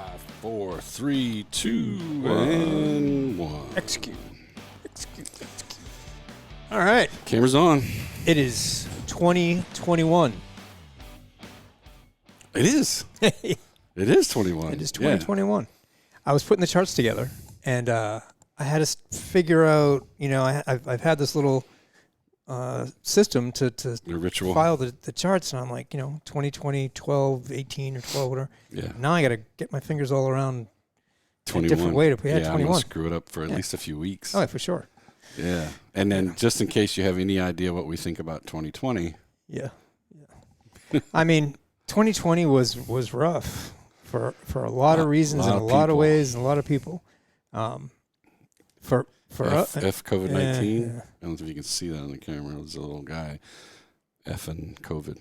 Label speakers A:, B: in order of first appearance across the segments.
A: 5, 4, 3, 2, and 1.
B: Execute. All right.
A: Camera's on.
B: It is 2021.
A: It is. It is 21.
B: It is 2021. I was putting the charts together, and I had to figure out, I've had this little system to
A: ritual.
B: file the charts, and I'm like, 2020, 12, 18, or 12, whatever.
A: Yeah.
B: Now I got to get my fingers all around
A: 21.
B: a different way to put 21.
A: I'm going to screw it up for at least a few weeks.
B: Oh, for sure.
A: Yeah. And then just in case you have any idea what we think about 2020.
B: Yeah. I mean, 2020 was rough for a lot of reasons and a lot of ways and a lot of people. For
A: COVID-19.
B: Yeah.
A: I don't know if you can see that on the camera. It was a little guy effing COVID.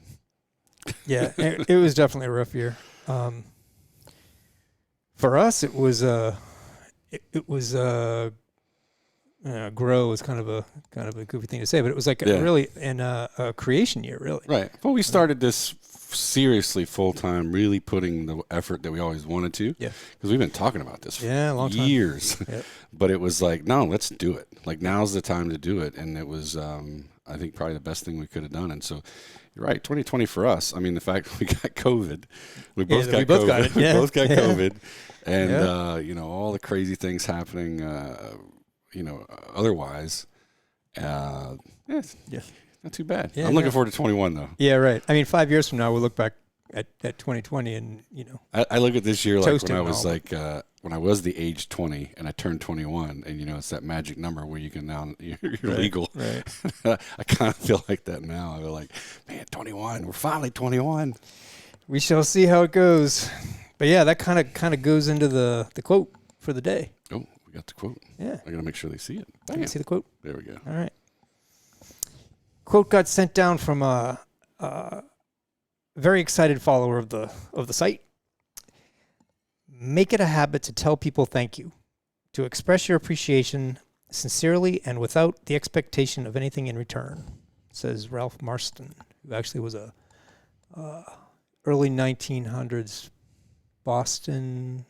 B: Yeah, it was definitely a rough year. For us, it was grow was kind of a goofy thing to say, but it was like a creation year, really.
A: Right. Well, we started this seriously full-time, really putting the effort that we always wanted to.
B: Yeah.
A: Because we've been talking about this for
B: a long time.
A: years.
B: Yep.
A: But it was like, no, let's do it. Like, now's the time to do it. And it was, I think, probably the best thing we could have done. And so, you're right, 2020 for us, I mean, the fact that we got COVID. We both got COVID.
B: Got it. Yeah.
A: We both got COVID. And, all the crazy things happening, otherwise. Not too bad.
B: Yeah,
A: I'm looking forward to 21, though.
B: Yeah, right. I mean, 5 years from now, we'll look back at 2020 and,
A: I look at this year like when I was when I was the age 20 and I turned 21, and, it's that magic number where you can now, you're legal.
B: Right.
A: I kind of feel like that now. I feel like, man, 21, we're finally 21.
B: We shall see how it goes. But, yeah, that kind of goes into the quote for the day.
A: Oh, we got the quote.
B: Yeah.
A: I got to make sure they see it.
B: I can see the quote.
A: There we go.
B: All right. Quote got sent down from a very excited follower of the site. Make it a habit to tell people thank you, to express your appreciation sincerely and without the expectation of anything in return, says Ralph Marston, who actually was a early 1900s Boston,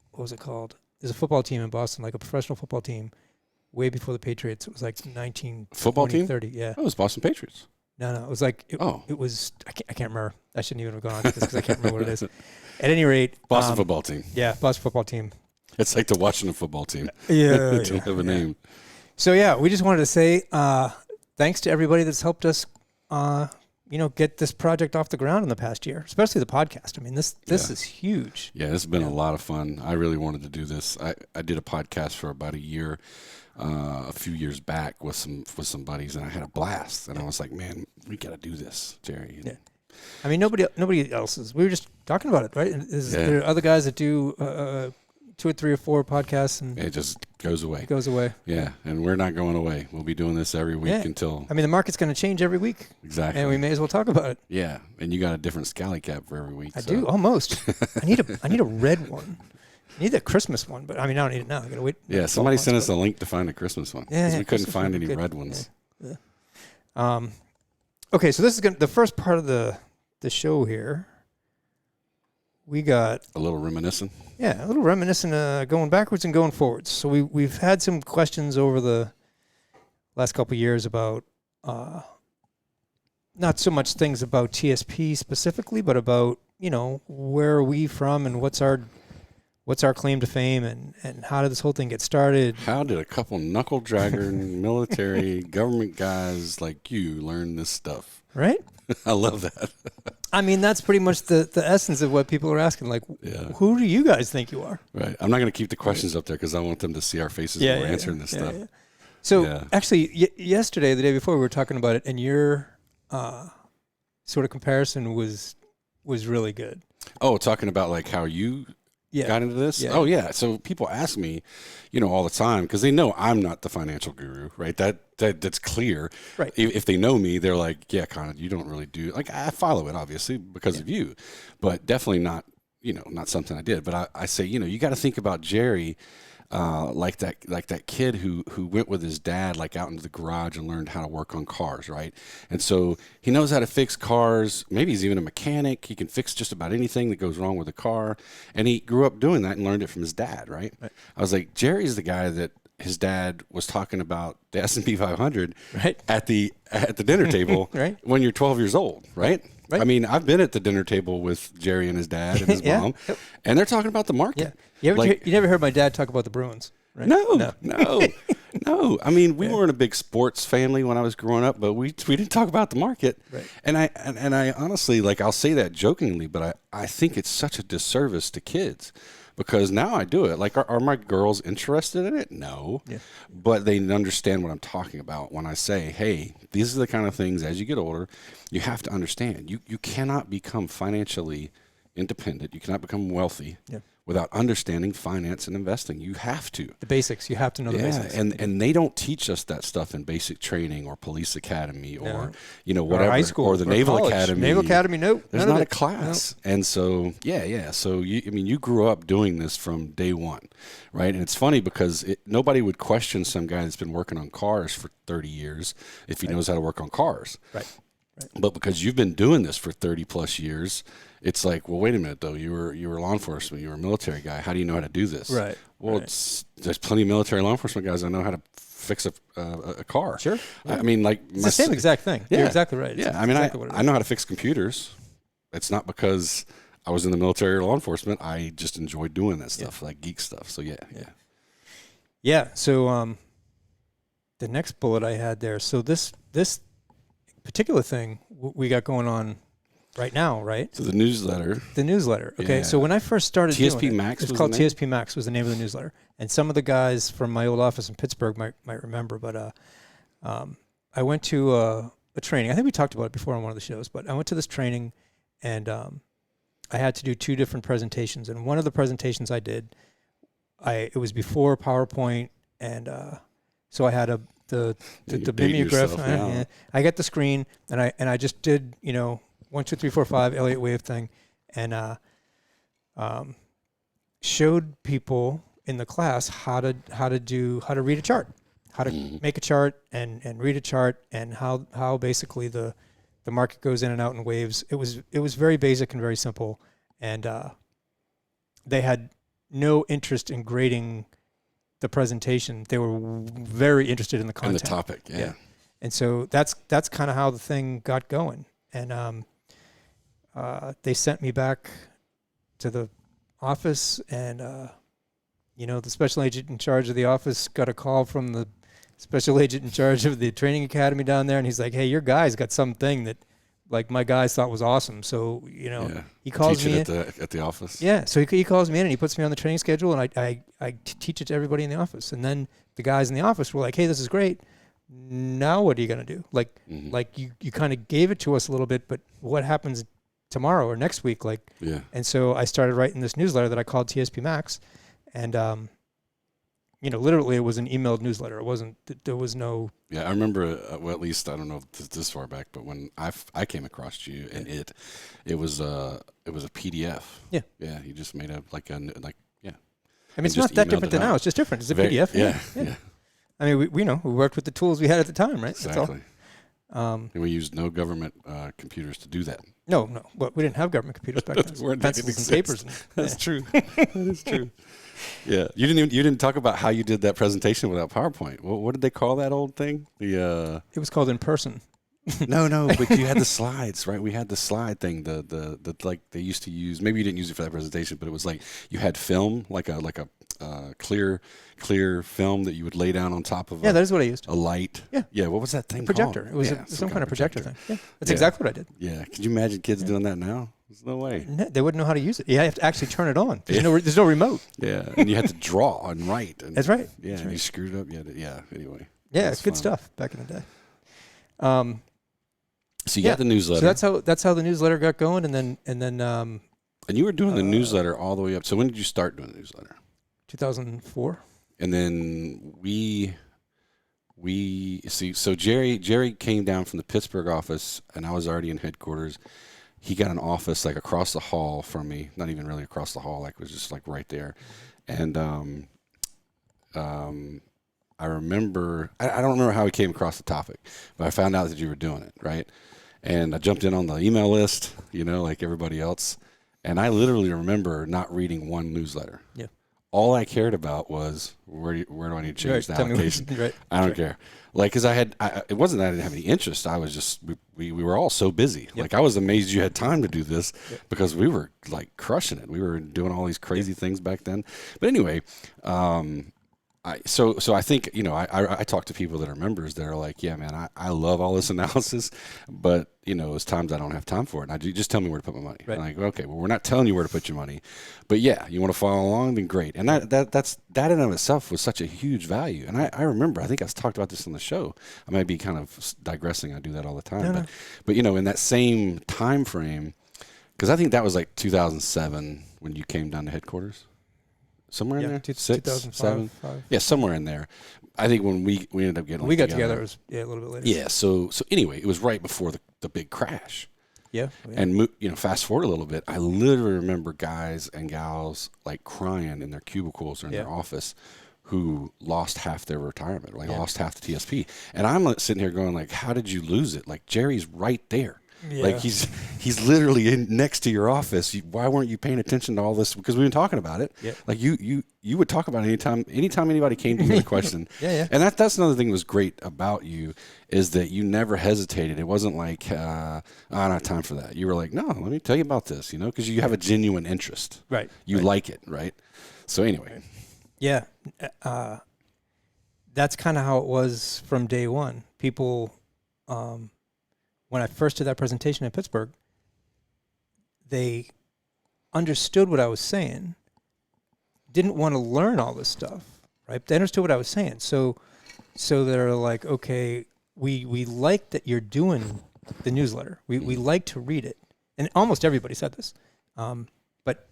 B: what was it called? There's a football team in Boston, like a professional football team. Way before the Patriots, it was like 1930.
A: Football team?
B: Yeah.
A: Oh, it was Boston Patriots.
B: No, it was like it was. I can't remember. I shouldn't even have gone on to this because I can't remember what it is. At any rate,
A: Boston football team.
B: Yeah, Boston football team.
A: It's like the Washington football team.
B: Yeah,
A: it don't have a name.
B: So yeah, we just wanted to say thanks to everybody that's helped us, get this project off the ground in the past year, especially the podcast. I mean, this is huge.
A: Yeah, this has been a lot of fun. I really wanted to do this. I did a podcast for about a year. A few years back with some buddies, and I had a blast. And I was like, man, we got to do this, Jerry.
B: Yeah. I mean, nobody else is. We were just talking about it, right? There are other guys that do 2 or 3 or 4 podcasts, and
A: it just goes away.
B: Yeah,
A: and we're not going away. We'll be doing this every week until.
B: I mean, the market's going to change every week.
A: Exactly.
B: And we may as well talk about it.
A: Yeah, and you got a different scally cap for every week.
B: I do almost. I need a red one. I need the Christmas one, but I mean, I don't need it now. I got to wait.
A: Yeah, somebody sent us a link to find a Christmas one because we couldn't find any red ones.
B: Yeah. Okay, so this is the first part of the show here. We got
A: a little reminiscent.
B: Yeah, a little reminiscent, going backwards and going forwards. So we've had some questions over the last couple of years about not so much things about TSP specifically, but about where are we from and what's our claim to fame and how did this whole thing get started? How
A: did a couple knuckle-dragger military government guys like you learn this stuff?
B: Right?
A: I love that.
B: I mean, that's pretty much the essence of what people are asking. Like, who do you guys think you are?
A: Right. I'm not going to keep the questions up there because I want them to see our faces when we're answering this stuff. Yeah.
B: So actually, yesterday, the day before, we were talking about it, and your sort of comparison was really good.
A: Oh, talking about like how you got into this? Yeah. Oh, yeah. So people ask me, all the time because they know I'm not the financial guru, right? That's clear.
B: Right.
A: If they know me, they're like, yeah, Conrad, you don't really do, like, I follow it, obviously, because of you, but definitely not, not something I did. But I say, you got to think about Jerry. like that kid who went with his dad like out into the garage and learned how to work on cars, right? And so he knows how to fix cars. Maybe he's even a mechanic. He can fix just about anything that goes wrong with a car. And he grew up doing that and learned it from his dad, right? I was like, Jerry's the guy that his dad was talking about the S&P 500 at the dinner table when you're 12 years old, right? I mean, I've been at the dinner table with Jerry and his dad and his mom, and they're talking about the market.
B: You never heard my dad talk about the Bruins, right?
A: No. I mean, we weren't a big sports family when I was growing up, but we didn't talk about the market.
B: Right.
A: And I honestly, like, I'll say that jokingly, but I think it's such a disservice to kids. Because now I do it. Like, are my girls interested in it? No. Yeah. But they understand what I'm talking about when I say, hey, these are the kind of things as you get older, you have to understand. You cannot become financially independent. You cannot become wealthy without understanding finance and investing. You have to.
B: The basics. You have to know the basics.
A: And they don't teach us that stuff in basic training or police academy or, whatever.
B: Or high school.
A: Or the Naval
B: college.
A: Academy.
B: Naval Academy, no.
A: There's not a class. No. And so, So, you grew up doing this from day one, right? And it's funny because nobody would question some guy that's been working on cars for 30 years if he knows how to work on cars.
B: Right.
A: But because you've been doing this for 30 plus years, it's like, well, wait a minute though. You were law enforcement. You were a military guy. How do you know how to do this?
B: Right.
A: Well, there's plenty of military law enforcement guys that know how to fix a car.
B: Sure.
A: Yeah. I mean, like
B: it's the same exact thing. Yeah. You're exactly right.
A: Yeah. I mean, I know how to fix computers. It's not because I was in the military or law enforcement. I just enjoyed doing that stuff, like geek stuff. So
B: yeah. So the next bullet I had there. So this particular thing we got going on right now, right?
A: So the newsletter.
B: Okay. Yeah. So when I first started
A: TSP
B: doing
A: Max
B: it's called TSP Max was the name of the newsletter. And some of the guys from my old office in Pittsburgh might remember, but I went to a training. I think we talked about it before on one of the shows, but I went to this training and I had to do 2 different presentations. And one of the presentations I did, it was before PowerPoint, and so I had the mimeograph. I got the screen, and I just did 1, 2, 3, 4, 5 Elliott wave thing, and showed people in the class how to read a chart, how to make a chart and read a chart, and how basically the market goes in and out in waves. It was very basic and very simple, and they had no interest in grading the presentation. They were very interested in the content
A: and the topic. Yeah.
B: And so that's kind of how the thing got going. And they sent me back to the office, and the special agent in charge of the office got a call from the special agent in charge of the training academy down there, and he's like, "Hey, your guy's got something that, like, my guys thought was awesome." So he calls me in
A: at the office.
B: Yeah, so he calls me in and he puts me on the training schedule, and I teach it to everybody in the office. And then the guys in the office were like, "Hey, this is great. Now what are you gonna do? Like you kind of gave it to us a little bit, but what happens tomorrow or next week?" And so I started writing this newsletter that I called TSP Max, and literally it was an emailed newsletter. It wasn't. There was no.
A: Yeah, I remember. Well, at least I don't know if this far back, but when I came across you, and it was a PDF. Yeah. Yeah. You just made a
B: I mean, it's not that different than now. It's just different. It's a PDF.
A: Yeah.
B: I mean, we worked with the tools we had at the time, right?
A: Exactly. And we used no government computers to do that.
B: No. But we didn't have government computers back then. Pencils and papers.
A: That's true. That is true. Yeah, you didn't talk about how you did that presentation without PowerPoint. What did they call that old thing? It
B: was called In Person.
A: No, but you had the slides, right? We had the slide thing. The like they used to use. Maybe you didn't use it for that presentation, but it was like you had film, like a clear film that you would lay down on top of.
B: Yeah, that is what I used.
A: A light.
B: Yeah.
A: What was that thing?
B: Projector.
A: Called?
B: It was some kind of projector thing. Yeah, that's exactly what I did.
A: Yeah. Could you imagine kids doing that now? There's no way.
B: No, they wouldn't know how to use it. You have to actually turn it on. There's no remote.
A: Yeah, and you had to draw and write.
B: That's right.
A: Yeah,
B: That's right.
A: You screwed up. Yeah. Anyway.
B: Yeah, it's good stuff back in the day.
A: So you got the newsletter.
B: So that's how the newsletter got going, and then
A: and you were doing the newsletter all the way up. So when did you start doing the newsletter?
B: 2004.
A: And then we see. So Jerry came down from the Pittsburgh office, and I was already in headquarters. He got an office like across the hall from me, not even really across the hall, like it was just like right there. And I remember, I don't remember how we came across the topic, but I found out that you were doing it, right? And I jumped in on the email list, like everybody else. And I literally remember not reading one newsletter.
B: Yeah.
A: All I cared about was where do I need to change the allocation?
B: Right.
A: I don't care. Like, because it wasn't that I didn't have any interest. I was just, we were all so busy. Yep. Like, I was amazed you had time to do this because we were like crushing it. We were doing all these crazy things back then. But anyway, so I think, I talk to people that are members that are like, yeah, man, I love all this analysis, but there's times I don't have time for it. And you just tell me where to put my money. Right. I'm like, okay, well, we're not telling you where to put your money, but yeah, you want to follow along, then great. And that in and of itself was such a huge value. And I remember, I think I talked about this on the show. I might be kind of digressing. I do that all the time, but in that same time frame, because I think that was like 2007 when you came down to headquarters. Somewhere in there, 6, 7, 5. Yeah, somewhere in there. I think when we ended up getting,
B: we got together, it was a little bit later.
A: Yeah, so anyway, it was right before the big crash.
B: Yeah.
A: And fast forward a little bit, I literally remember guys and gals like crying in their cubicles or in their office who lost half their retirement, like lost half the TSP. And I'm sitting here going like, how did you lose it? Like Jerry's right there. Yeah. Like he's literally next to your office. Why weren't you paying attention to all this? Because we've been talking about it. Yep. Like you would talk about it anytime anybody came to you with a question.
B: Yeah.
A: And that's another thing that was great about you is that you never hesitated. It wasn't like I don't have time for that. You were like, no, let me tell you about this. Because you have a genuine interest.
B: Right.
A: You like it, right? So anyway.
B: Yeah, that's kind of how it was from day one. People. When I first did that presentation in Pittsburgh, they understood what I was saying, didn't want to learn all this stuff, right? They understood what I was saying. So they're like, okay, we like that you're doing the newsletter. We like to read it. And almost everybody said this. But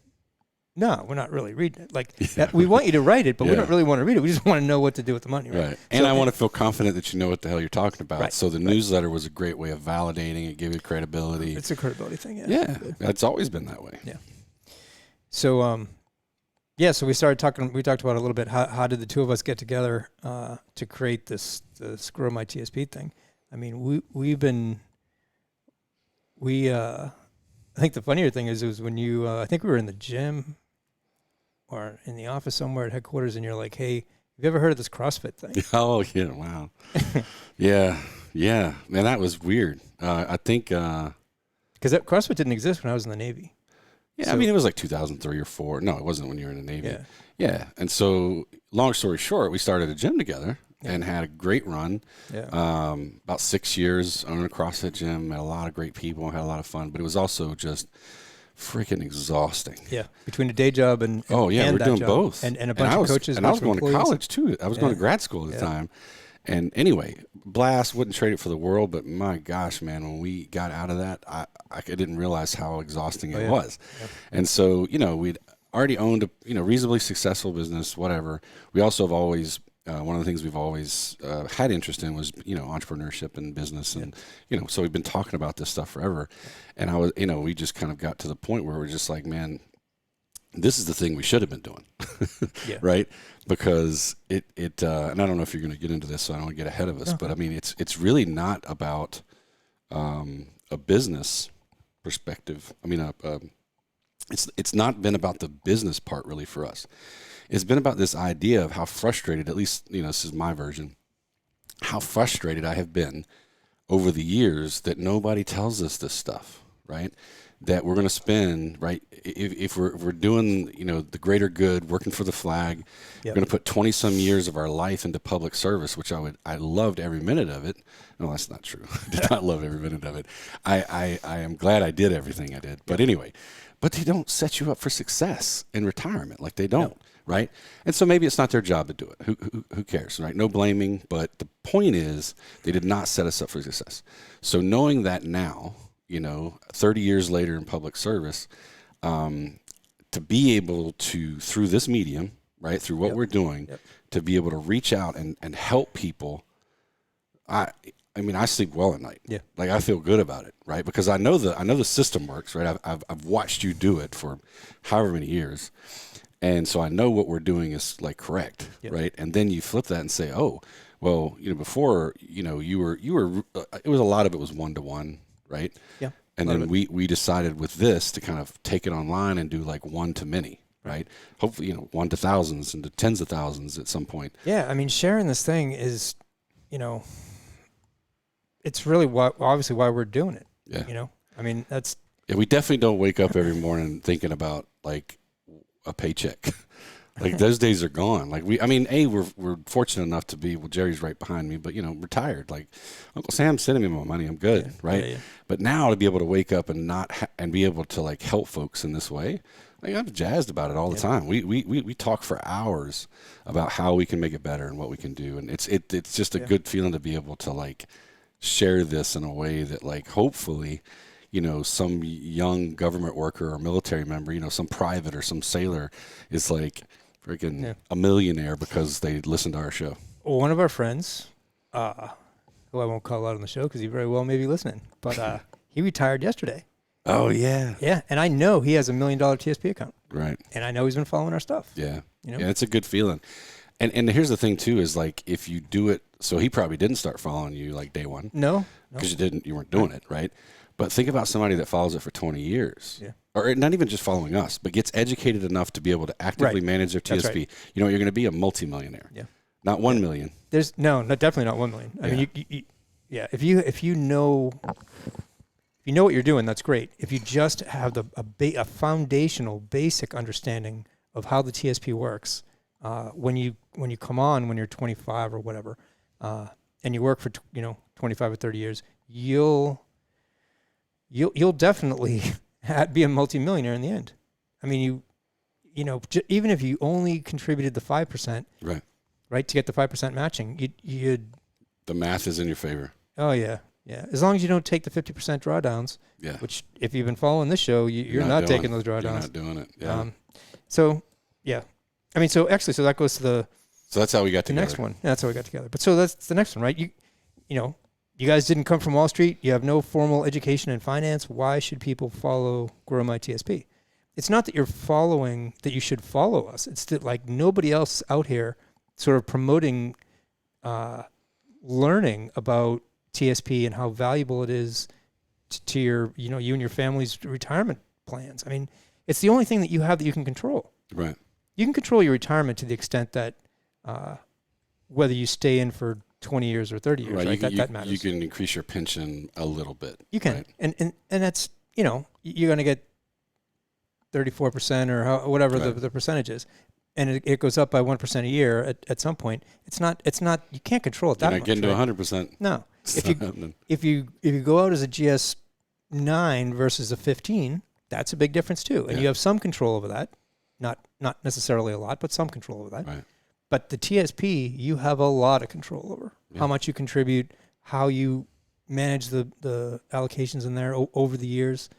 B: no, we're not really reading it. Like we want you to write it, but we don't really want to read it. We just want to know what to do with the money, right?
A: And I want to feel confident that you know what the hell you're talking about.
B: Right.
A: So the newsletter was a great way of validating it, giving it credibility.
B: It's a credibility thing,
A: Yeah, it's always been that way.
B: Yeah. So, so we started talking. We talked about a little bit. How did the two of us get together to create the Screw My TSP thing? I mean, I think the funnier thing is it was when you. I think we were in the gym. Or in the office somewhere at headquarters, and you're like, "Hey, have you ever heard of this CrossFit thing?"
A: Oh yeah, wow, yeah, man, that was weird. I think because
B: CrossFit didn't exist when I was in the Navy.
A: Yeah, so, I mean it was like 2003 or 4. No, it wasn't when you were in the Navy. Yeah, and so long story short, we started a gym together and had a great run. Yeah, about 6 years owning a CrossFit gym, met a lot of great people, had a lot of fun, but it was also just freaking exhausting.
B: Yeah, between a day job and
A: we're doing both,
B: and a bunch of coaches.
A: And I was going to college too. I was going to grad school at the time. And anyway, blast, wouldn't trade it for the world. But my gosh, man, when we got out of that, I didn't realize how exhausting it was. Yeah. And so we'd already owned a reasonably successful business. Whatever. We also have always. One of the things we've always had interest in was, entrepreneurship and business. And, so we've been talking about this stuff forever. And we just kind of got to the point where we're just like, man, this is the thing we should have been doing. Right. Because and I don't know if you're going to get into this, so I don't want to get ahead of us, but I mean, it's really not about a business perspective. I mean, it's not been about the business part really for us. It's been about this idea of how frustrated, at least, this is my version, how frustrated I have been over the years that nobody tells us this stuff, right? That we're going to spend, right? If we're doing, the greater good, working for the flag, we're going to put 20 some years of our life into public service, which I loved every minute of it. No, that's not true. I did not love every minute of it. I am glad I did everything I did. But anyway, but they don't set you up for success in retirement. Like they don't. No. Right? And so maybe it's not their job to do it. Who cares, right? No blaming, but the point is they did not set us up for success. So knowing that now, 30 years later in public service, to be able to, through this medium, right, through what we're doing, to be able to reach out and help people, I mean, I sleep well at night. Yeah. Like I feel good about it, right? Because I know the system works, right? I've watched you do it for however many years. And so I know what we're doing is like correct,
B: Yep.
A: right? And then you flip that and say, oh, well, before, you were, it was a lot of it was 1-to-1, right?
B: Yeah.
A: And then we decided with this to kind of take it online and do like 1-to-many, right? Hopefully, 1 to thousands and to tens of thousands at some point.
B: Yeah. I mean, sharing this thing is, it's really obviously why we're doing it.
A: Yeah.
B: I mean, that's.
A: Yeah, we definitely don't wake up every morning thinking about like a paycheck. Like those days are gone. Like we're fortunate enough to be, Jerry's right behind me, but retired. Like Uncle Sam's sending me my money. I'm good. Right.
B: Yeah.
A: But now to be able to wake up and not, and be able to like help folks in this way, like I'm jazzed about it all the time. We talk for hours about how we can make it better and what we can do. And it's just a good feeling to be able to like share this in a way that like, hopefully, some young government worker or military member, some private or some sailor is like freaking a millionaire because they listened to our show.
B: One of our friends, who I won't call out on the show because he very well may be listening, but he retired yesterday.
A: Oh, yeah.
B: Yeah, and I know he has $1 million TSP account.
A: Right.
B: And I know he's been following our stuff.
A: Yeah. Yeah, it's a good feeling. And here's the thing, too, is like if you do it, so he probably didn't start following you like day one.
B: No.
A: Because you weren't doing it, right? But think about somebody that follows it for 20 years.
B: Yeah.
A: Or not even just following us, but gets educated enough to be able to actively manage their TSP.
B: Right.
A: You're going to be a multimillionaire.
B: Yeah.
A: Not 1 million.
B: There's definitely not 1 million. I mean, if you know what you're doing, that's great. If you just have a foundational, basic understanding of how the TSP works, when you come on when you're 25 or whatever, and you work for 25 or 30 years, you'll definitely be a multimillionaire in the end. I mean, even if you only contributed the 5%, right, to get the 5% matching, you'd.
A: The math is in your favor.
B: Oh yeah. Yeah, as long as you don't take the 50% drawdowns, which if you've been following this show, you're not taking those drawdowns.
A: You're not doing it. Yeah.
B: So that goes to the.
A: So that's how we got together.
B: The next one. Yeah, that's how we got together. But so that's the next one, right? You guys didn't come from Wall Street. You have no formal education in finance. Why should people follow GrowMyTSP? It's not that that you should follow us. It's that like nobody else out here sort of promoting learning about TSP and how valuable it is to your, you and your family's retirement plans. I mean, it's the only thing that you have that you can control.
A: Right.
B: You can control your retirement to the extent that whether you stay in for 20 years or 30 years, right? That matters.
A: You can increase your pension a little bit.
B: You can. Right? And that's, you're going to get 34% or whatever the percentage is. And it goes up by 1% a year at some point. It's not. You can't control it that much.
A: You're not getting to 100%.
B: No. If you go out as a GS 9 versus a 15, that's a big difference too. And you have some control over that. Not necessarily a lot, but some control over that.
A: Right.
B: But the TSP, you have a lot of control over how much you contribute, how you manage the allocations in there over the years.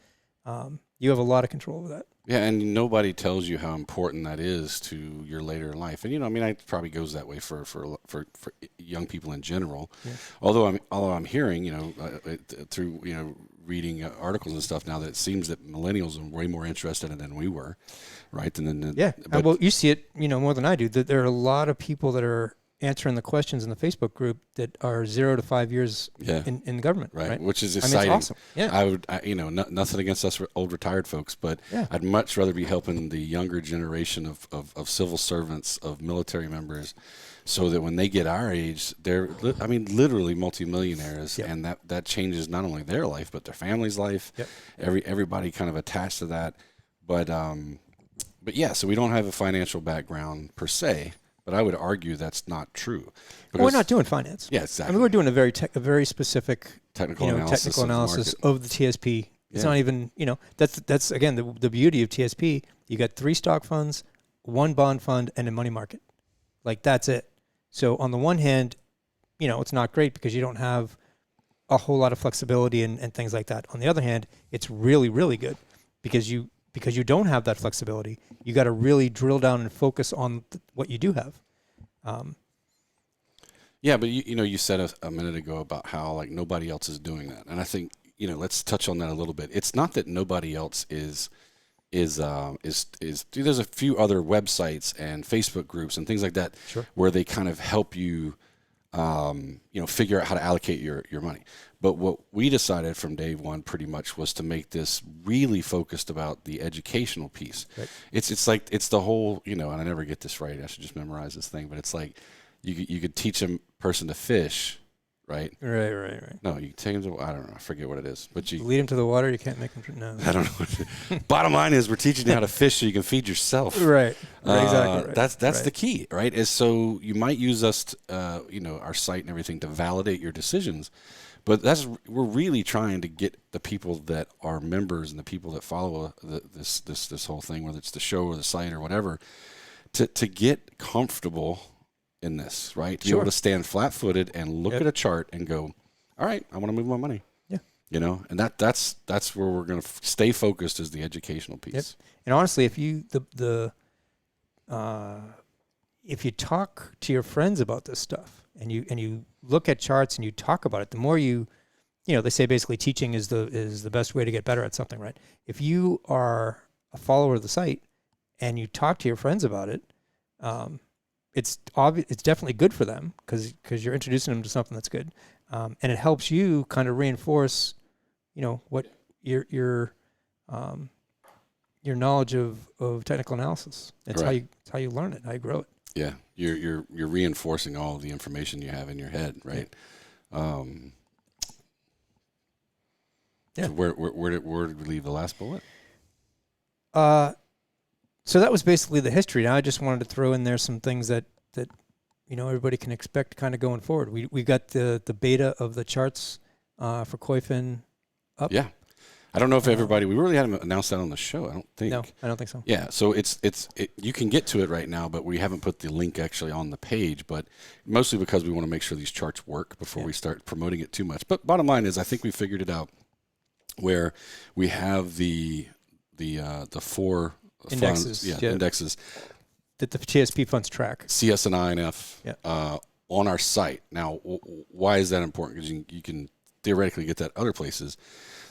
B: You have a lot of control over that.
A: Yeah, and nobody tells you how important that is to your later life. And it probably goes that way for young people in general. Yeah. Although I'm hearing, through reading articles and stuff now that it seems that millennials are way more interested in it than we were, right?
B: Well, you see it, more than I do. That there are a lot of people that are answering the questions in the Facebook group that are 0 to 5 years in the government, right?
A: Which is exciting.
B: It's awesome. Yeah.
A: Nothing against us old retired folks, but I'd much rather be helping the younger generation of civil servants, of military members, so that when they get our age, they're, literally multimillionaires, and that changes not only their life, but their family's life. Yep. Everybody kind of attached to that. But so we don't have a financial background per se. But I would argue that's not true.
B: We're not doing finance.
A: Yeah, exactly.
B: We're doing a very specific
A: technical analysis
B: of the TSP. It's not even, that's again the beauty of TSP. You got 3 stock funds, 1 bond fund, and a money market. Like that's it. So on the one hand, it's not great because you don't have a whole lot of flexibility and things like that. On the other hand, it's really, really good because you don't have that flexibility. You got to really drill down and focus on what you do have.
A: But you said a minute ago about how like nobody else is doing that, and I think let's touch on that a little bit. It's not that nobody else is is there's a few other websites and Facebook groups and things like that
B: Sure.
A: where they kind of help you, figure out how to allocate your money. But what we decided from day one pretty much was to make this really focused about the educational piece.
B: Right.
A: It's the whole, and I never get this right. I should just memorize this thing, but it's like you could teach a person to fish. Right. No, you take them to, I don't know, I forget what it is, but you
B: lead them to the water. You can't make them drink. No,
A: I don't know. Bottom line is we're teaching you how to fish so you can feed yourself.
B: Right. Exactly. Right.
A: That's the key, right? Is so you might use us, our site and everything to validate your decisions, but we're really trying to get the people that are members and the people that follow this whole thing, whether it's the show or the site or whatever, to get comfortable in this, right? To be able to stand flat-footed and look at a chart and go, all right, I want to move my money.
B: Yeah.
A: And that's where we're going to stay focused, is the educational piece.
B: Yep. And honestly, if you if you talk to your friends about this stuff and you look at charts and you talk about it, the more they say basically teaching is the best way to get better at something, right? If you are a follower of the site and you talk to your friends about it, it's obvious. It's definitely good for them because you're introducing them to something that's good, and it helps you kind of reinforce, what your knowledge of technical analysis. It's how you learn it, how you grow it.
A: Yeah, you're reinforcing all of the information you have in your head, right?
B: Yeah.
A: So where did we leave the last bullet?
B: So that was basically the history. Now I just wanted to throw in there some things that everybody can expect kind of going forward. We got the beta of the charts for Koyfin up.
A: Yeah, I don't know if everybody. We really hadn't announced that on the show. I don't think.
B: No, I don't think so.
A: Yeah, so it's you can get to it right now, but we haven't put the link actually on the page. But mostly because we want to make sure these charts work before we start promoting it too much. But bottom line is, I think we figured it out, where we have the 4
B: indexes,
A: funds, indexes
B: that the TSP funds track,
A: CS and INF, on our site. Now, why is that important? Because you can theoretically get that other places.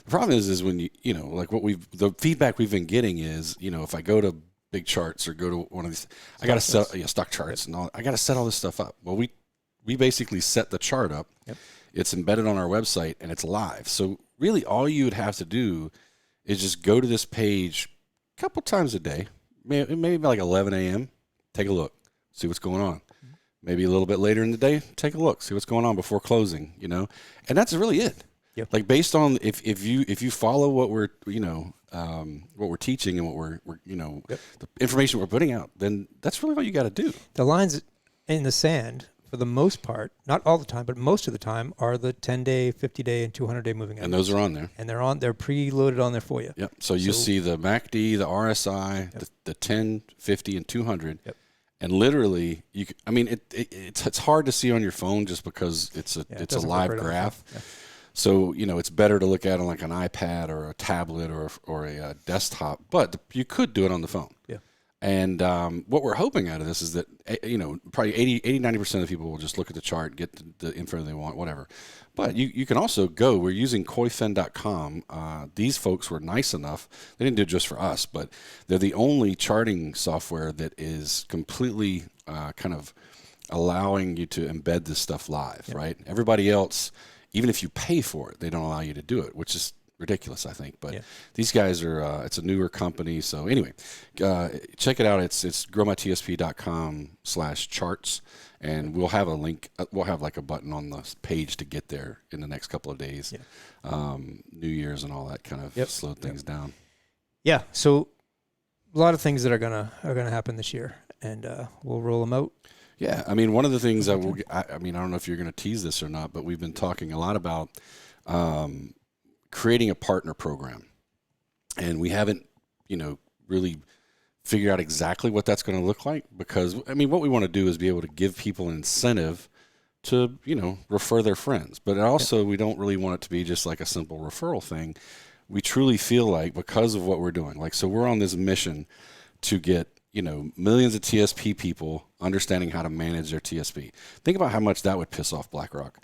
A: The problem is when like the feedback we've been getting is, if I go to Big Charts or go to one of these, I got to set stock charts and all. I got to set all this stuff up. Well, we basically set the chart up.
B: Yep. It's
A: embedded on our website and it's live. So really, all you would have to do is just go to this page a couple times a day, maybe by like 11 a.m. Take a look, see what's going on. Maybe a little bit later in the day, take a look, see what's going on before closing. And that's really it.
B: Yep.
A: Like based on if you follow what we're what we're teaching and what we're the information we're putting out, then that's really what you got to do.
B: The lines in the sand, for the most part, not all the time, but most of the time, are the 10-day, 50-day, and 200-day moving averages.
A: And those are on there.
B: And they're preloaded on there for you.
A: Yep. So you see the MACD, the RSI, the 10, 50, and 200.
B: Yep.
A: And literally, it's hard to see on your phone just because it's a live graph. Yeah. So it's better to look at it on like an iPad or a tablet or a desktop, but you could do it on the phone.
B: Yeah.
A: And what we're hoping out of this is that probably 80-90% of people will just look at the chart, get the info they want, whatever. But you can also go. We're using koyfin.com. These folks were nice enough. They didn't do it just for us, but they're the only charting software that is completely kind of allowing you to embed this stuff live, right? Everybody else, even if you pay for it, they don't allow you to do it, which is ridiculous, I think. But these guys are, it's a newer company. So anyway, check it out. It's GrowMyTSP.com/charts. And we'll have a link. We'll have like a button on the page to get there in the next couple of days. Yeah. New Year's and all that kind of slowed things down.
B: Yeah. So a lot of things that are gonna happen this year, and we'll roll them out.
A: Yeah. I mean, one of the things I don't know if you're going to tease this or not, but we've been talking a lot about creating a partner program, and we haven't, really figure out exactly what that's going to look like, because what we want to do is be able to give people an incentive to refer their friends, but also we don't really want it to be just like a simple referral thing. We truly feel like, because of what we're doing, so we're on this mission to get millions of TSP people understanding how to manage their TSP. Think about how much that would piss off BlackRock,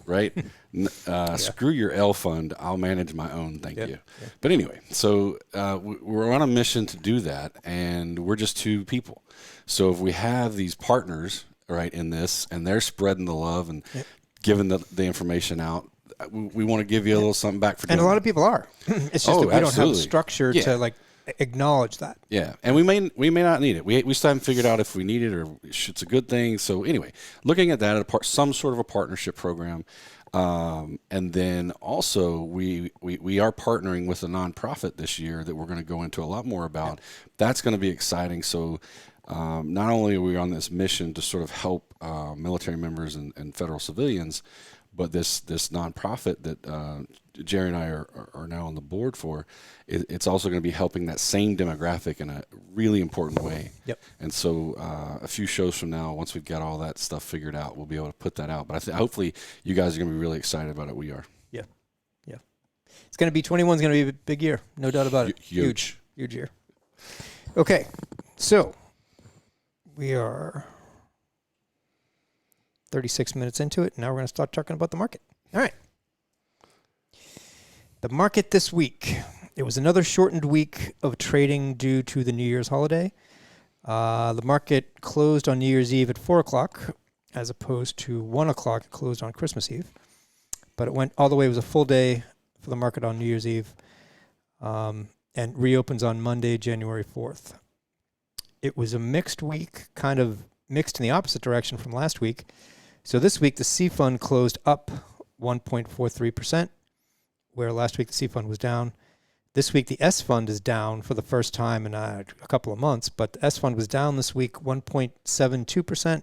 A: right? Screw your L fund. I'll manage my own. Thank you. Yeah. But anyway, so we're on a mission to do that, and we're just two people. So if we have these partners, right, in this, and they're spreading the love and giving the information out, we want to give you a little something back for doing
B: And a lot
A: that.
B: of people are. It's just that we don't have a structure to like acknowledge that.
A: Yeah, and we may not need it. We still haven't figured out if we need it or it's a good thing. So anyway, looking at that some sort of a partnership program, and then also we are partnering with a nonprofit this year that we're going to go into a lot more about. That's going to be exciting. So not only are we on this mission to sort of help military members and federal civilians, but this nonprofit that Jerry and I are now on the board for, it's also going to be helping that same demographic in a really important way.
B: Yep.
A: And so a few shows from now, once we've got all that stuff figured out, we'll be able to put that out. But hopefully you guys are going to be really excited about it. We are. Yeah.
B: Yeah. It's going to be 21 is going to be a big year. No doubt about it. Huge year. Okay. So we are 36 minutes into it. Now we're going to start talking about the market. All right. The market this week. It was another shortened week of trading due to the New Year's holiday. The market closed on New Year's Eve at 4 o'clock as opposed to 1 o'clock. It closed on Christmas Eve. But it went all the way. It was a full day for the market on New Year's Eve, and reopens on Monday, January 4th. It was a mixed week, kind of mixed in the opposite direction from last week. So this week, the C fund closed up 1.43%, where last week the C fund was down. This week, the S fund is down for the first time in a couple of months, but the S fund was down this week 1.72%.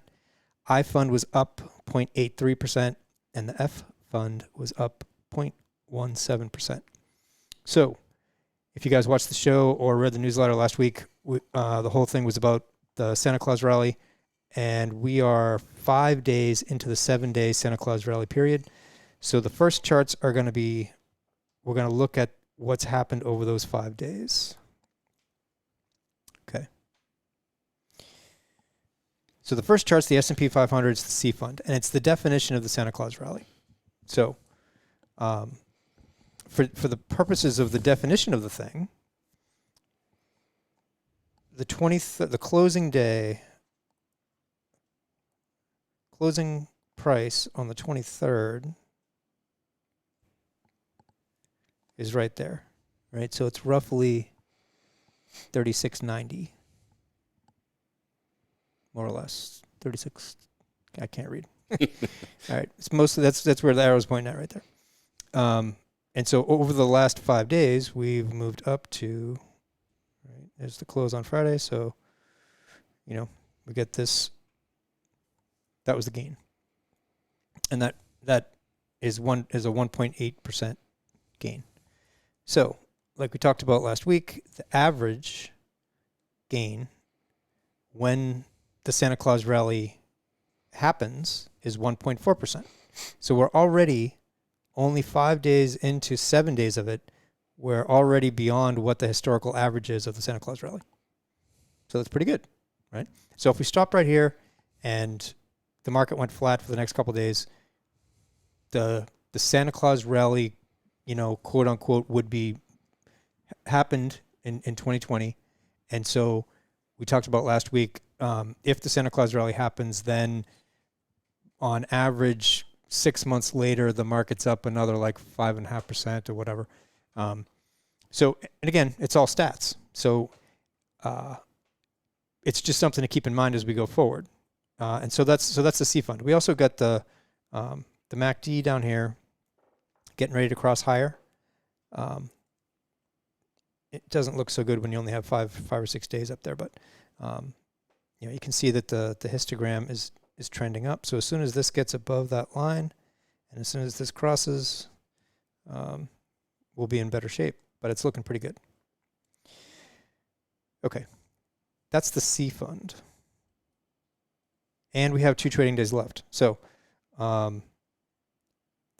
B: I fund was up 0.83%, and the F fund was up 0.17%. So if you guys watched the show or read the newsletter last week, the whole thing was about the Santa Claus rally, and we are 5 days into the 7-day Santa Claus rally period. So the first charts are going to be, we're going to look at what's happened over those 5 days. Okay. So the first chart's the S&P 500, it's the C fund, and it's the definition of the Santa Claus rally. So for the purposes of the definition of the thing, the closing price on the 23rd is right there, right? So it's roughly 36.90, more or less. 36. I can't read. All right, it's mostly that's where the arrow's pointing at right there. And so over the last 5 days, we've moved up to, right, there's the close on Friday. So, we get this. That was the gain, and that is a 1.8% gain. So, like we talked about last week, the average gain when the Santa Claus rally happens is 1.4%. So we're already only 5 days into 7 days of it. We're already beyond what the historical average is of the Santa Claus rally. So that's pretty good, right? So if we stopped right here and the market went flat for the next couple of days, the Santa Claus rally, quote unquote, would be happened in 2020. And so we talked about last week, if the Santa Claus rally happens, then on average 6 months later, the market's up another like 5.5% or whatever. So, and again, it's all stats. So it's just something to keep in mind as we go forward. And so that's the C fund. We also got the MACD down here getting ready to cross higher. It doesn't look so good when you only have five or 6 days up there, but you can see that the histogram is trending up. So as soon as this gets above that line, and as soon as this crosses, we'll be in better shape. But it's looking pretty good. Okay, that's the C fund. And we have 2 trading days left. So the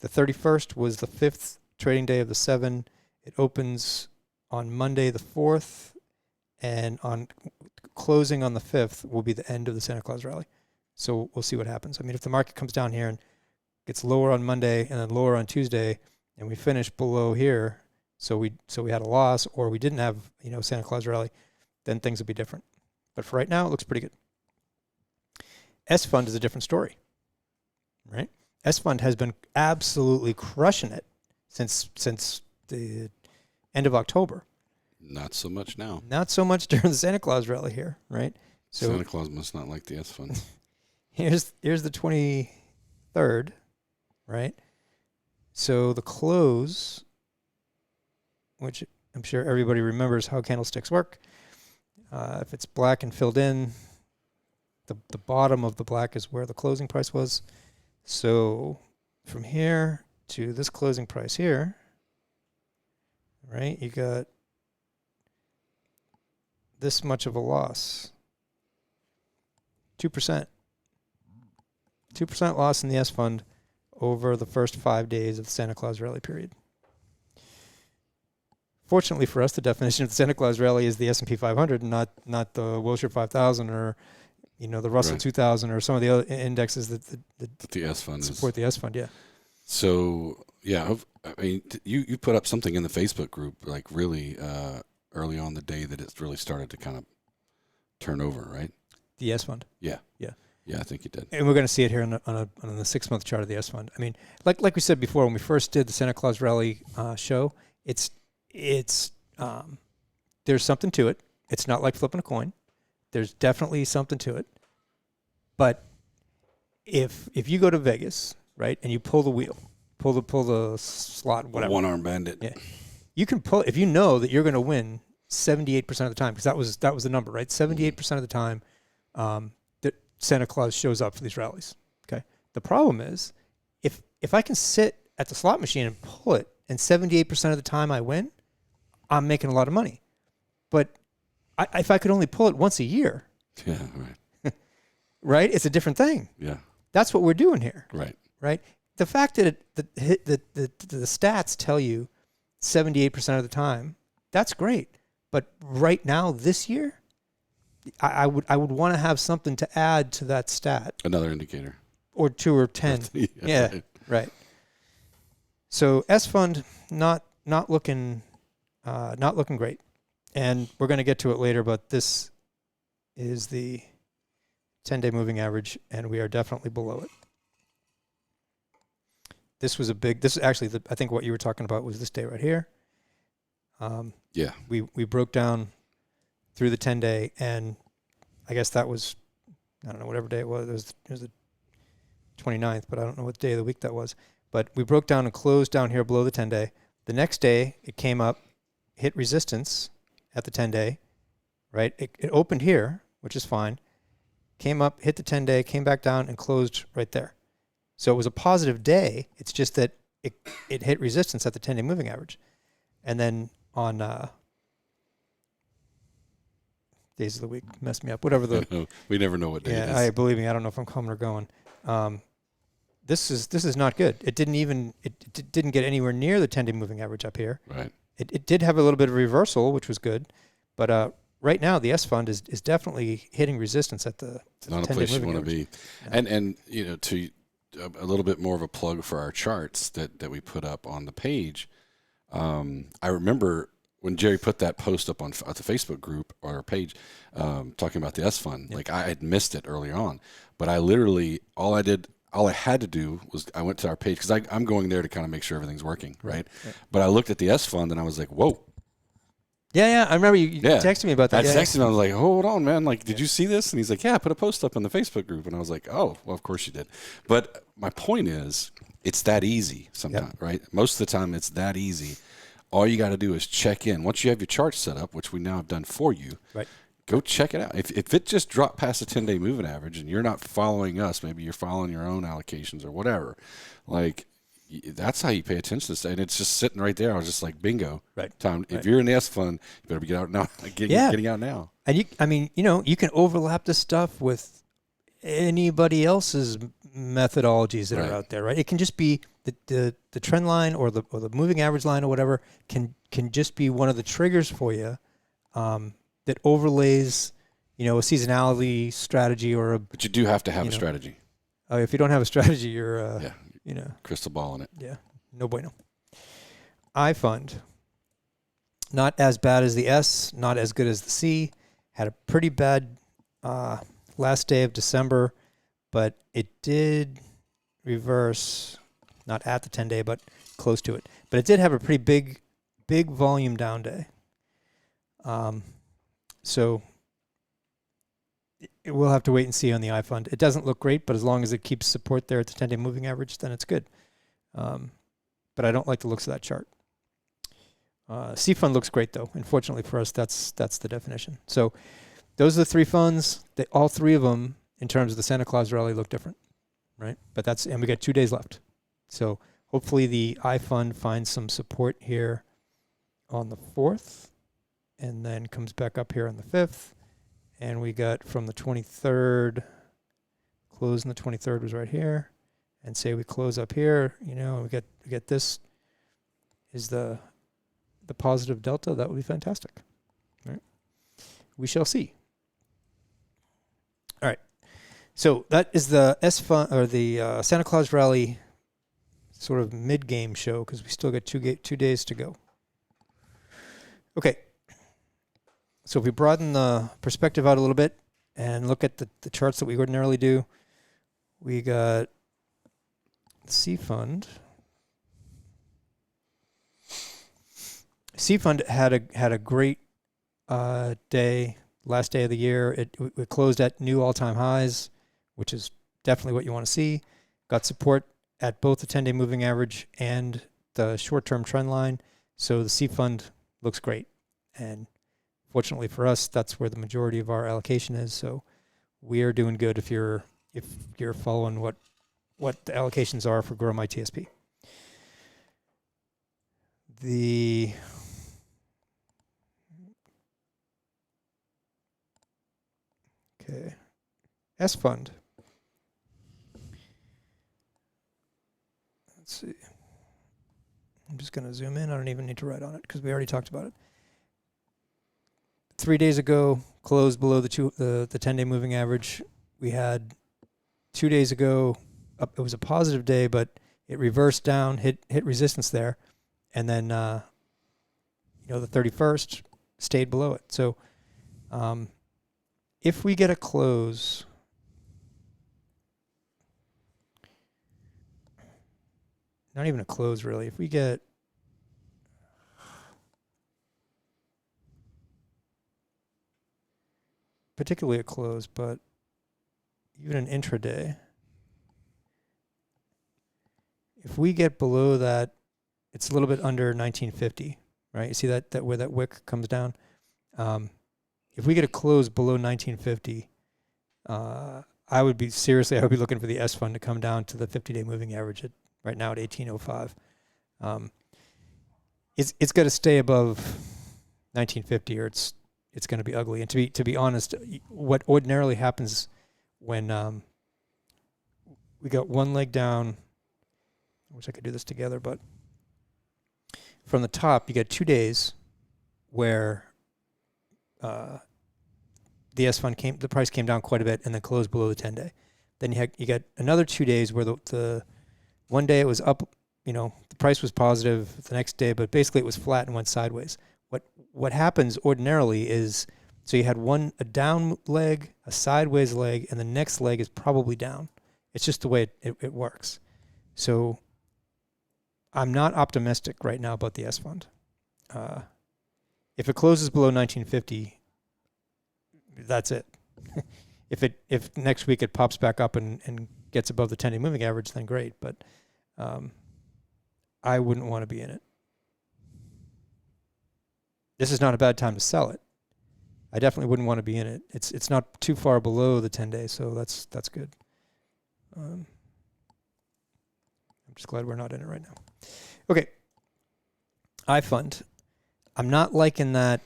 B: 31st was the 5th trading day of the 7. It opens on Monday the 4th, and on closing on the 5th will be the end of the Santa Claus rally. So we'll see what happens. I mean, if the market comes down here and gets lower on Monday and then lower on Tuesday, and we finish below here, so we had a loss, or we didn't have Santa Claus rally, then things will be different. But for right now, it looks pretty good. S Fund is a different story, right? S Fund has been absolutely crushing it since the end of October.
A: Not so much now.
B: Not so much during the Santa Claus rally here, right? So
A: Santa Claus must not like the S Fund.
B: here's the 23rd, right? So the close, which I'm sure everybody remembers how candlesticks work. If it's black and filled in, the bottom of the black is where the closing price was. So from here to this closing price here, right, you got this much of a loss. 2%. 2% loss in the S Fund over the first 5 days of the Santa Claus rally period. Fortunately for us, the definition of the Santa Claus rally is the S&P 500, and not the Wilshire 5000 or the Russell 2000 or some of the other indexes that
A: the S Fund
B: support the S Fund. Yeah.
A: So yeah, I mean, you put up something in the Facebook group like really early on the day that it really started to kind of turn over, right?
B: The S Fund.
A: Yeah.
B: Yeah.
A: Yeah, I think you did.
B: And we're going to see it here on the 6-month chart of the S Fund. I mean, like we said before, when we first did the Santa Claus rally show, it's there's something to it. It's not like flipping a coin. There's definitely something to it. But if you go to Vegas, right, and you pull the wheel, pull the slot, whatever,
A: One-arm bandit.
B: yeah, you can pull if you know that you're going to win 78% of the time, because that was the number, right? 78% of the time that Santa Claus shows up for these rallies. Okay. The problem is if I can sit at the slot machine and pull it, and 78% of the time I win, I'm making a lot of money. But if I could only pull it once a year,
A: yeah, right,
B: right, it's a different thing.
A: Yeah,
B: that's what we're doing here.
A: Right.
B: The fact that the stats tell you 78% of the time, that's great. But right now, this year, I would want to have something to add to that stat.
A: Another indicator.
B: Or 2 or 10. Yeah, right. So S Fund not looking great, and we're going to get to it later. But this is the 10-day moving average, and we are definitely below it. This is actually I think what you were talking about was this day right here.
A: Yeah.
B: We broke down through the 10-day, and I guess that was, I don't know, whatever day it was. It was the 29th, but I don't know what day of the week that was. But we broke down and closed down here below the 10-day. The next day, it came up, hit resistance at the 10-day, right? It opened here, which is fine. Came up, hit the 10-day, came back down, and closed right there. So it was a positive day. It's just that it hit resistance at the 10-day moving average. And then on days of the week, messed me up. Whatever the
A: we never know what day it is.
B: Believe me, I don't know if I'm coming or going. This is not good. It didn't get anywhere near the 10-day moving average up here.
A: Right.
B: It did have a little bit of reversal, which was good, but right now the S Fund is definitely hitting resistance at the
A: not
B: 10-day
A: a place you
B: moving
A: want to be.
B: No.
A: And to a little bit more of a plug for our charts that we put up on the page. I remember when Jerry put that post up on the Facebook group or our page, talking about the S Fund.
B: Yep.
A: Like I had missed it early on, but I literally all I had to do was I went to our page because I'm going there to kind of make sure everything's working, right? But I looked at the S Fund and I was like, whoa.
B: Yeah, I remember you texted me about that.
A: I texted him. I was like, hold on, man. Like, did you see this? And he's like, yeah, I put a post up on the Facebook group. And I was like, oh, well, of course you did. But my point is, it's that easy sometimes, right? Most of the time, it's that easy. All you got to do is check in. Once you have your chart set up, which we now have done for you,
B: right,
A: go check it out. If it just dropped past the 10-day moving average and you're not following us, maybe you're following your own allocations or whatever, like that's how you pay attention to stuff. And it's just sitting right there. I was just like, bingo.
B: Right.
A: Time. If you're in the S Fund, you better get out now. Getting out now.
B: And you can overlap this stuff with anybody else's methodologies that are out there, right? It can just be the trend line or the moving average line or whatever can just be one of the triggers for you. that overlays, a seasonality strategy or a.
A: But you do have to have a strategy.
B: If you don't have a strategy, you're
A: crystal ball in it.
B: Yeah, no bueno. iFund, not as bad as the S, not as good as the C. Had a pretty bad last day of December, but it did reverse, not at the 10-day, but close to it. But it did have a pretty big volume down day. So we'll have to wait and see on the iFund. It doesn't look great, but as long as it keeps support there at the 10-day moving average, then it's good. But I don't like the looks of that chart. C-Fund looks great, though. Unfortunately for us, that's the definition. So those are the three funds. All three of them, in terms of the Santa Claus rally, look different, right? And we got 2 days left. So hopefully the iFund finds some support here on the 4th and then comes back up here on the 5th. And we got from the 23rd, close on the 23rd was right here. And say we close up here, and we get this is the positive delta. That would be fantastic. All right. We shall see. All right. So that is the S-Fund or the Santa Claus rally sort of mid-game show because we still got 2 days to go. Okay. So if we broaden the perspective out a little bit and look at the charts that we ordinarily do, we got C-Fund. C-Fund had a great day, last day of the year. It closed at new all-time highs, which is definitely what you want to see. Got support at both the 10-day moving average and the short-term trend line. So the C-Fund looks great. And fortunately for us, that's where the majority of our allocation is. So we are doing good if you're following what the allocations are for GrowMyTSP. The S-Fund. Let's see. I'm just going to zoom in. I don't even need to write on it because we already talked about it. 3 days ago, closed below the 10-day moving average. We had 2 days ago, it was a positive day, but it reversed down, hit resistance there, and then the 31st stayed below it. So if we get a close, not even a close really, if we get particularly a close, but even an intraday, if we get below that, it's a little bit under 1950, right? You see that where that wick comes down? If we get a close below 1950, I would be looking for the S-Fund to come down to the 50-day moving average right now at 1805. It's got to stay above 1950 or it's going to be ugly. And to be honest, what ordinarily happens when we got one leg down, I wish I could do this together, but from the top, you got 2 days where the S-Fund the price came down quite a bit and then closed below the 10-day. Then you got another 2 days where the one day it was up, the price was positive the next day, but basically it was flat and went sideways. What happens ordinarily is, so you had a down leg, a sideways leg, and the next leg is probably down. It's just the way it works. So I'm not optimistic right now about the S-Fund. If it closes below 1950, that's it. If next week it pops back up and gets above the 10-day moving average, then great. But I wouldn't want to be in it. This is not a bad time to sell it. I definitely wouldn't want to be in it. It's not too far below the 10-day, so that's good. I'm just glad we're not in it right now. Okay. iFund. I'm not liking that.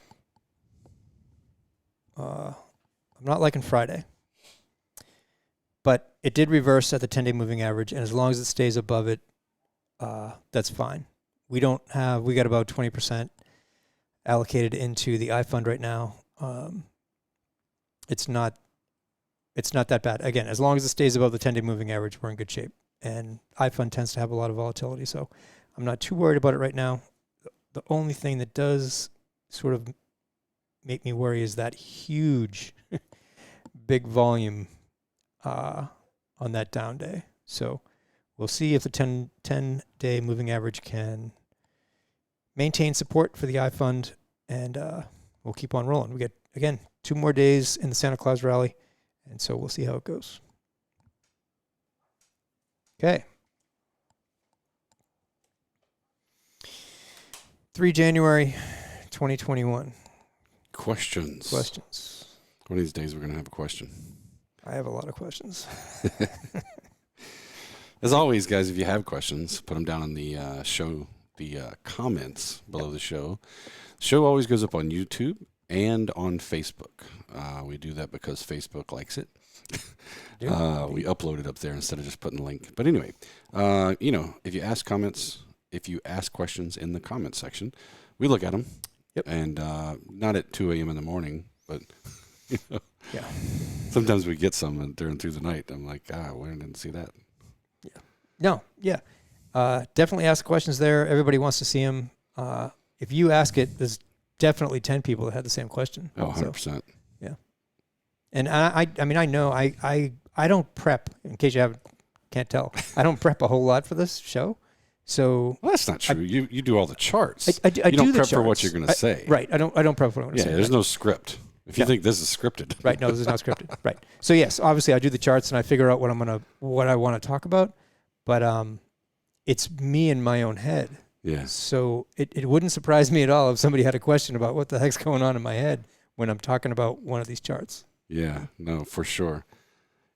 B: I'm not liking Friday. But it did reverse at the 10-day moving average, and as long as it stays above it, that's fine. We got about 20% allocated into the iFund right now. it's not that bad. Again, as long as it stays above the 10-day moving average, we're in good shape. And iFund tends to have a lot of volatility, so I'm not too worried about it right now. The only thing that does sort of make me worry is that huge, big volume on that down day. So we'll see if the 10-day moving average can maintain support for the iFund, and we'll keep on rolling. We get, again, 2 more days in the Santa Claus rally, and so we'll see how it goes. Okay. 3 January 2021.
A: Questions. One of these days we're going to have a question.
B: I have a lot of questions.
A: As always, guys, if you have questions, put them down in the comments below the show. The show always goes up on YouTube and on Facebook. We do that because Facebook likes it. We upload it up there instead of just putting the link. But anyway, if you ask questions in the comment section, we look at them.
B: Yep.
A: And not at 2 a.m. in the morning, but
B: yeah.
A: Sometimes we get some during through the night. I'm like, we didn't see that.
B: Yeah. No. Yeah. Definitely ask questions there. Everybody wants to see them. If you ask it, there's definitely 10 people that had the same question.
A: Oh, 100%.
B: So, yeah. And I mean, I know I don't prep, in case you can't tell. I don't prep a whole lot for this show. So
A: that's not true. You do all the charts.
B: I
A: you don't prep for what you're going to say.
B: Right. I don't prep for what I'm going to say.
A: Yeah, there's no script. If you think this is scripted.
B: Right. No, this is not scripted. Right. So yes, obviously I do the charts and I figure out what I want to talk about, but it's me in my own head.
A: Yeah.
B: So it wouldn't surprise me at all if somebody had a question about what the heck's going on in my head when I'm talking about one of these charts.
A: Yeah. No, for sure.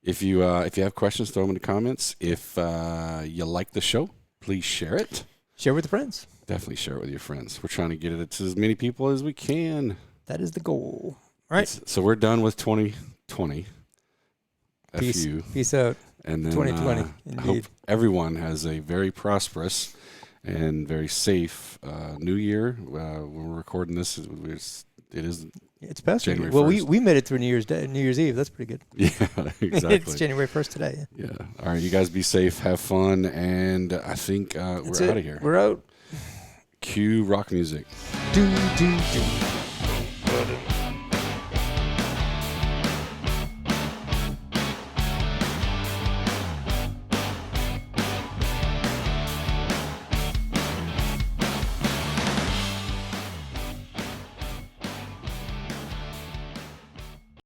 A: If you have questions, throw them in the comments. If you like the show, please share it.
B: Share with the friends.
A: Definitely share it with your friends. We're trying to get it to as many people as we can.
B: That is the goal. All right.
A: So we're done with 2020.
B: Peace out.
A: And then
B: 2020.
A: I hope everyone has a very prosperous and very safe New Year. When we're recording this,
B: it's past
A: January 1st.
B: Well, we made it through New Year's Eve. That's pretty good.
A: Yeah, exactly.
B: It's January 1st today.
A: Yeah. All right, you guys be safe, have fun, and I think we're out of here.
B: We're out.
A: Cue rock music.
B: Do, do, do.